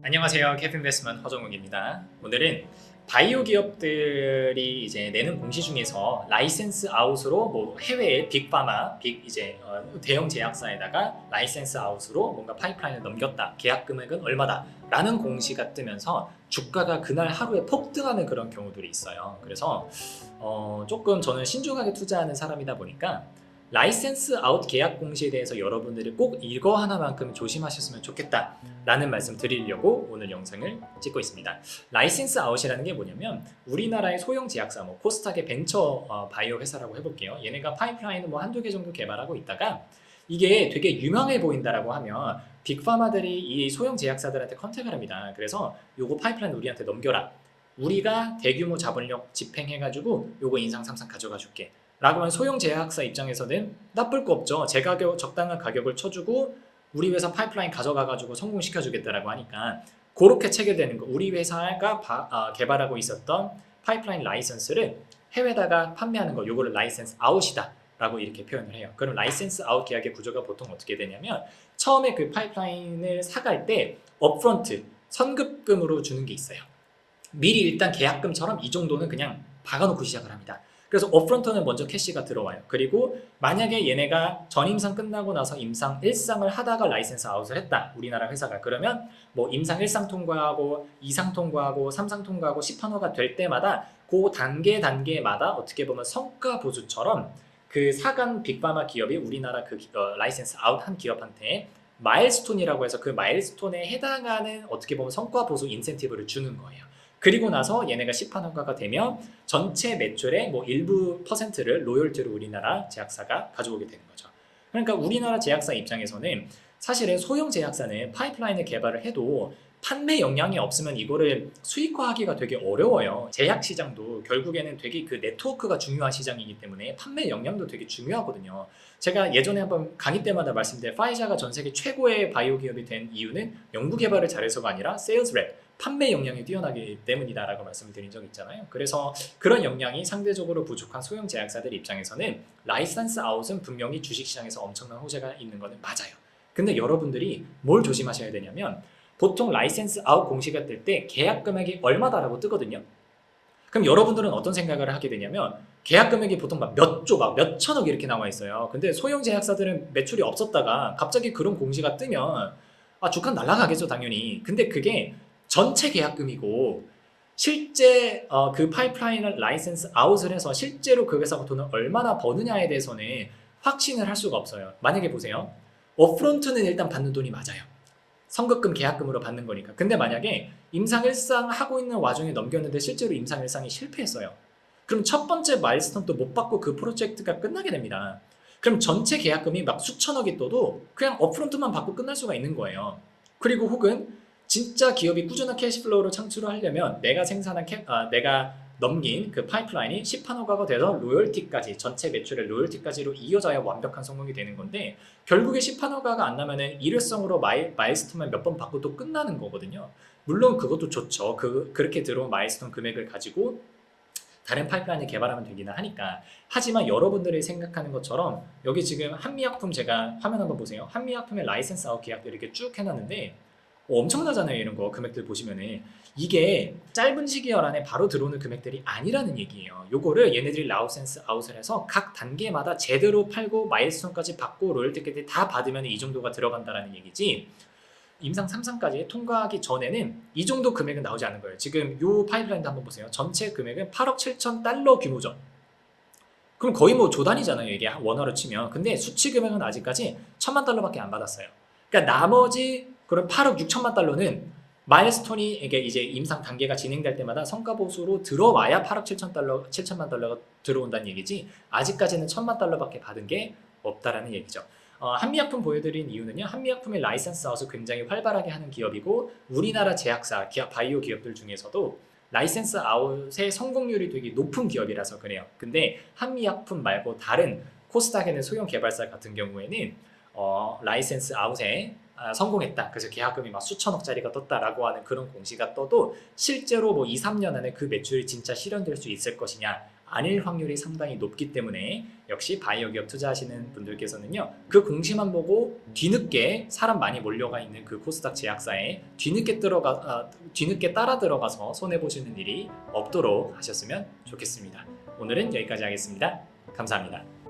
안녕하세요. 캡인베스트먼트 허정욱입니다. 오늘은 바이오 기업들이 이제 내는 공시 중에서 라이센스 아웃으로 뭐 해외의 빅파마, 대형 제약사에다가 라이센스 아웃으로 뭔가 파이프라인을 넘겼다. 계약 금액은 얼마다. 라는 공시가 뜨면서 주가가 그날 하루에 폭등하는 그런 경우들이 있어요. 그래서 조금 저는 신중하게 투자하는 사람이다 보니까 라이센스 아웃 계약 공시에 대해서 여러분들이 꼭 이거 하나만큼 조심하셨으면 좋겠다 라는 말씀 드리려고 오늘 영상을 찍고 있습니다. 라이센스 아웃이라는 게 뭐냐면 우리나라의 소형 제약사, 뭐 코스닥의 벤처 바이오 회사라고 해볼게요. 얘네가 파이프라인을 뭐 한두 개 정도 개발하고 있다가 이게 되게 유명해 보인다라고 하면 빅파마들이 이 소형 제약사들한테 컨택을 합니다. 그래서 요거 파이프라인 우리한테 넘겨라. 우리가 대규모 자본력 집행해가지고 요거 인상 3상 가져가 줄게. 라고 하면 소형 제약사 입장에서는 나쁠 거 없죠. 제 가격, 적당한 가격을 쳐주고 우리 회사 파이프라인 가져가가지고 성공시켜주겠다라고 하니까 그렇게 체결되는 거. 우리 회사가 개발하고 있었던 파이프라인 라이선스를 해외다가 판매하는 거. 요거를 라이센스 아웃이다 라고 이렇게 표현을 해요. 그럼 라이센스 아웃 계약의 구조가 보통 어떻게 되냐면 처음에 그 파이프라인을 사갈 때 업프런트, 선급금으로 주는 게 있어요. 미리 일단 계약금처럼 이 정도는 그냥 박아놓고 시작을 합니다. 그래서 업프런트는 먼저 캐시가 들어와요. 그리고 만약에 얘네가 전임상 끝나고 나서 임상 1상을 하다가 라이센스 아웃을 했다. 우리나라 회사가. 그러면 뭐 임상 1상 통과하고 2상 통과하고 3상 통과하고 10판호가 될 때마다 그 단계마다 어떻게 보면 성과 보수처럼 그 사간 빅파마 기업이 우리나라 그 라이센스 아웃 한 기업한테 마일스톤이라고 해서 그 마일스톤에 해당하는 어떻게 보면 성과 보수 인센티브를 주는 거예요. 그리고 나서 얘네가 10판 허가가 되면 전체 매출의 뭐 일부 퍼센트를 로열티로 우리나라 제약사가 가져오게 되는 거죠. 그러니까 우리나라 제약사 입장에서는 사실은 소형 제약사는 파이프라인을 개발을 해도 판매 역량이 없으면 이거를 수익화하기가 되게 어려워요. 제약 시장도 결국에는 되게 그 네트워크가 중요한 시장이기 때문에 판매 역량도 되게 중요하거든요. 제가 예전에 한번 강의 때마다 말씀드린 파이자가 전 세계 최고의 바이오 기업이 된 이유는 연구 개발을 잘해서가 아니라 세일즈 랩, 판매 역량이 뛰어나기 때문이다라고 말씀을 드린 적 있잖아요. 그래서 그런 역량이 상대적으로 부족한 소형 제약사들 입장에서는 라이센스 아웃은 분명히 주식시장에서 엄청난 호재가 있는 거는 맞아요. 근데 여러분들이 뭘 조심하셔야 되냐면 보통 라이센스 아웃 공시가 뜰 때 계약 금액이 얼마다라고 뜨거든요. 그럼 여러분들은 어떤 생각을 하게 되냐면 계약 금액이 보통 막 몇 조, 막 몇 천억 이렇게 나와 있어요. 근데 소형 제약사들은 매출이 없었다가 갑자기 그런 공시가 뜨면 주가 날아가겠죠, 당연히. 근데 그게 전체 계약금이고 실제 그 파이프라인을 라이센스 아웃을 해서 실제로 그 회사가 돈을 얼마나 버느냐에 대해서는 확신을 할 수가 없어요. 만약에 보세요. 업프론트는 일단 받는 돈이 맞아요. 선급금 계약금으로 받는 거니까. 근데 만약에 임상 1상 하고 있는 와중에 넘겼는데 실제로 임상 1상이 실패했어요. 그럼 첫 번째 마일스톤도 못 받고 그 프로젝트가 끝나게 됩니다. 그럼 전체 계약금이 막 수천억이 떠도 그냥 업프론트만 받고 끝날 수가 있는 거예요. 그리고 혹은 진짜 기업이 꾸준한 캐시플로우를 창출하려면 내가 넘긴 그 파이프라인이 10판 허가가 돼서 로열티까지, 전체 매출의 로열티까지로 이어져야 완벽한 성공이 되는 건데 결국에 10판 허가가 안 나면은 일회성으로 마일스톤만 몇 번 받고 또 끝나는 거거든요. 물론 그것도 좋죠. 그렇게 들어온 마일스톤 금액을 가지고 다른 파이프라인을 개발하면 되기는 하니까. 하지만 여러분들이 생각하는 것처럼 여기 지금 한미약품, 제가 화면 한번 보세요. 한미약품의 라이센스 아웃 계약들 이렇게 쭉 해놨는데 엄청나잖아요. 이런 거 금액들 보시면은 이게 짧은 시기열 안에 바로 들어오는 금액들이 아니라는 얘기예요. 요거를 얘네들이 라이센스 아웃을 해서 각 단계마다 제대로 팔고 마일스톤까지 받고 로열티까지 다 받으면 이 정도가 들어간다라는 얘기지, 임상 3상까지 통과하기 전에는 이 정도 금액은 나오지 않는 거예요. 지금 요 파이프라인도 한번 보세요. 전체 금액은 8억 7천 달러 규모죠. 그럼 거의 뭐 조단이잖아요. 이게 원화로 치면. 근데 수치 금액은 아직까지 1,000만 달러밖에 안 받았어요. 그러니까 나머지 그럼 8억 6천만 달러는 마일스톤이 이제 임상 단계가 진행될 때마다 성과 보수로 들어와야 8억 7천만 달러가 들어온다는 얘기지, 아직까지는 1,000만 달러밖에 받은 게 없다라는 얘기죠. 한미약품 보여드린 이유는요, 한미약품의 라이센스 아웃을 굉장히 활발하게 하는 기업이고 우리나라 제약사, 바이오 기업들 중에서도 라이센스 아웃의 성공률이 되게 높은 기업이라서 그래요. 근데 한미약품 말고 다른 코스닥에는 소형 개발사 같은 경우에는 라이센스 아웃에 성공했다. 그래서 계약금이 막 수천억짜리가 떴다라고 하는 그런 공시가 떠도 실제로 뭐 2, 3년 안에 그 매출이 진짜 실현될 수 있을 것이냐, 아닐 확률이 상당히 높기 때문에 역시 바이오 기업 투자하시는 분들께서는요, 그 공시만 보고 뒤늦게 사람 많이 몰려가 있는 그 코스닥 제약사에 뒤늦게 따라 들어가서 손해 보시는 일이 없도록 하셨으면 좋겠습니다. 오늘은 여기까지 하겠습니다. 감사합니다.